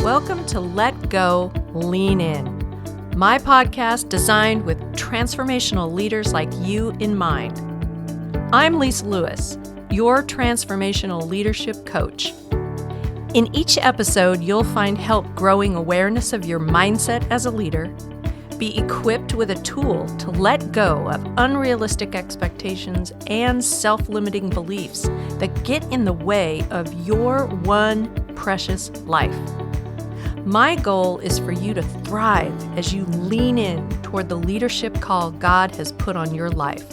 Welcome to Let Go, Lean In, my podcast designed with transformational leaders like you in mind. I'm Lisa Lewis, your transformational leadership coach. In each episode, you'll find help growing awareness of your mindset as a leader, be equipped with a tool to let go of unrealistic expectations and self-limiting beliefs that get in the way of your one precious life. My goal is for you to thrive as you lean in toward the leadership call God has put on your life.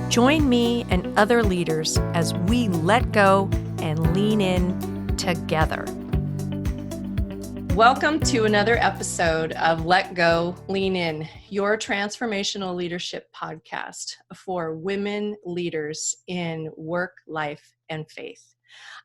Join me and other leaders as we let go and lean in together. Welcome to another episode of Let Go, Lean In, your transformational leadership podcast for women leaders in work, life, and faith.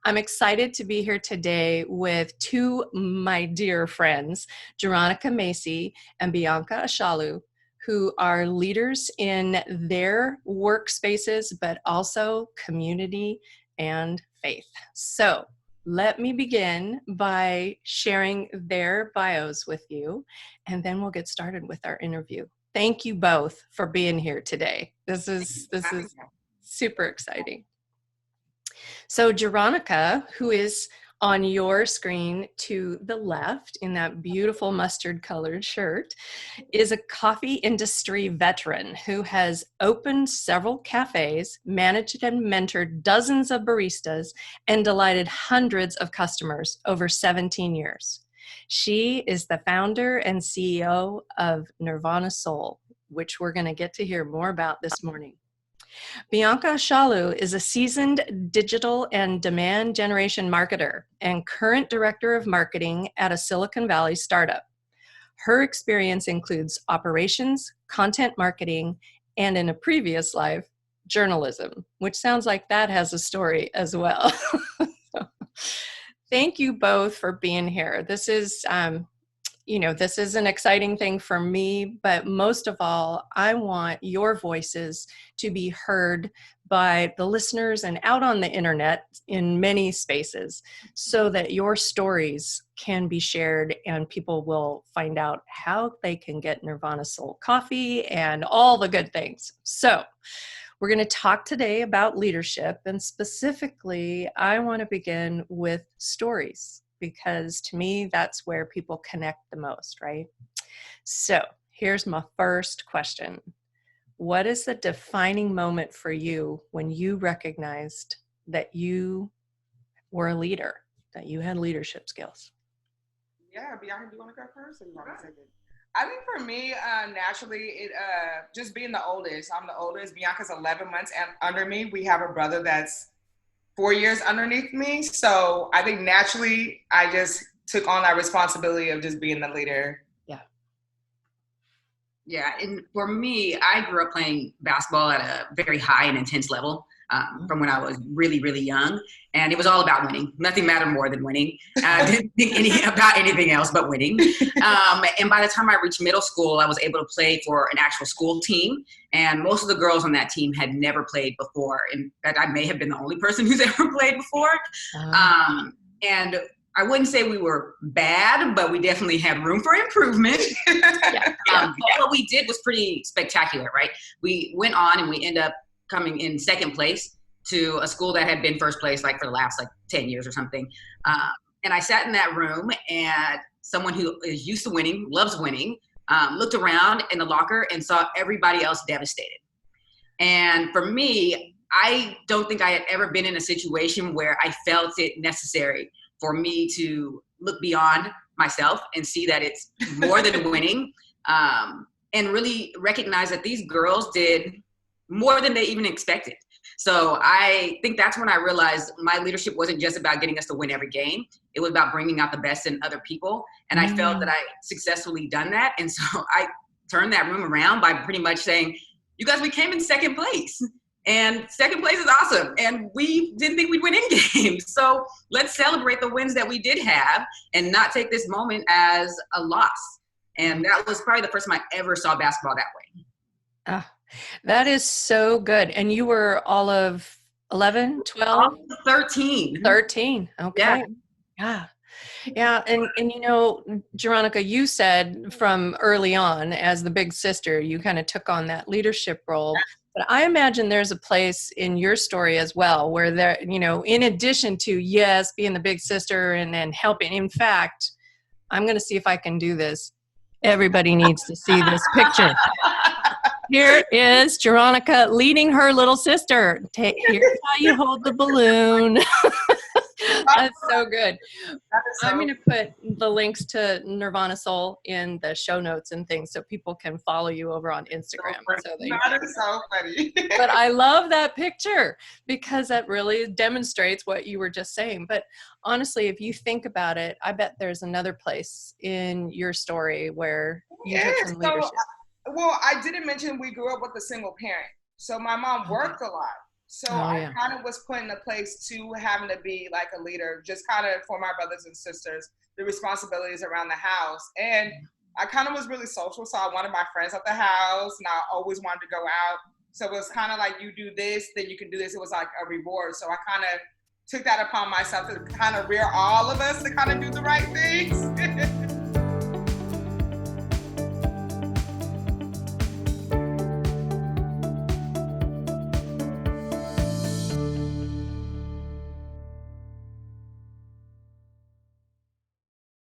I'm excited to be here today with two my dear friends, Jeronica Macey and Be'Anka Ashaolu, who are leaders in their workspaces, but also community and faith. So let me begin by sharing their bios with you, and then we'll get started with our interview. Thank you both for being here today. This is super exciting. So Jeronica, who is on your screen to the left in that beautiful mustard colored shirt, is a coffee industry veteran who has opened several cafés, managed and mentored dozens of baristas, and delighted hundreds of customers over 17 years. She is the founder and CEO of Nirvana Soul, which we're going to get to hear more about this morning. Be'Anka Ashaolu is a seasoned digital and demand generation marketer and current director of marketing at a Silicon Valley startup. Her experience includes operations, content marketing, and in a previous life, journalism, which sounds like that has a story as well. So, thank you both for being here. This is this is an exciting thing for me, but most of all, I want your voices to be heard by the listeners and out on the internet in many spaces so that your stories can be shared and people will find out how they can get Nirvana Soul coffee and all the good things. So we're going to talk today about leadership, and specifically, I want to begin with stories, because to me, that's where people connect the most, right? So here's my first question. What is the defining moment for you when you recognized that you were a leader, that you had leadership skills? Yeah, Be'Anka, do you want to go first? Or you want to take it? I think for me, naturally, it just being the oldest. I'm the oldest. Be'Anka's 11 months under me. We have a brother that's 4 years underneath me. So I think naturally I just took on that responsibility of just being the leader. Yeah. And for me, I grew up playing basketball at a very high and intense level from when I was really, really young. And it was all about winning. Nothing mattered more than winning. I didn't think about anything else but winning. And by the time I reached middle school, I was able to play for an actual school team. And most of the girls on that team had never played before. In fact, I may have been the only person who's ever played before. And I wouldn't say we were bad, but we definitely had room for improvement. But what we did was pretty spectacular, right? We went on and we ended up coming in second place to a school that had been first place like for the last 10 years or something. And I sat in that room, and someone who is used to winning, loves winning, looked around in the locker and saw everybody else devastated. And for me, I don't think I had ever been in a situation where I felt it necessary for me to look beyond myself and see that it's more than winning, and really recognize that these girls did more than they even expected. So I think that's when I realized my leadership wasn't just about getting us to win every game. It was about bringing out the best in other people. And I felt that I successfully done that. And so I turned that room around by pretty much saying, you guys, we came in second place. And second place is awesome. And we didn't think we'd win in games. So let's celebrate the wins that we did have and not take this moment as a loss. And that was probably the first time I ever saw basketball that way. That is so good. And you were all of 11, 12? 13. 13. Okay. Yeah. Yeah, and you know, Jeronica, you said from early on as the big sister, you kind of took on that leadership role. But I imagine there's a place in your story as well where there, you know, in addition to yes, being the big sister and helping. In fact, I'm going to see if I can do this. Everybody needs to see this picture. Here is Jeronica leading her little sister. Here's how you hold the balloon. That's so good. I'm going to put the links to Nirvana Soul in the show notes and things so people can follow you over on Instagram. That is so funny. But I love that picture because that really demonstrates what you were just saying. But honestly, if you think about it, I bet there's another place in your story where you took some leadership. Well, I didn't mention we grew up with a single parent. So my mom worked a lot. So I kind of was put in a place to having to be like a leader, just kind of for my brothers and sisters, the responsibilities around the house. And I kind of was really social. So I wanted my friends at the house and I always wanted to go out. So it was kind of like, you do this, then you can do this. It was like a reward. So I kind of took that upon myself to kind of rear all of us to kind of do the right things.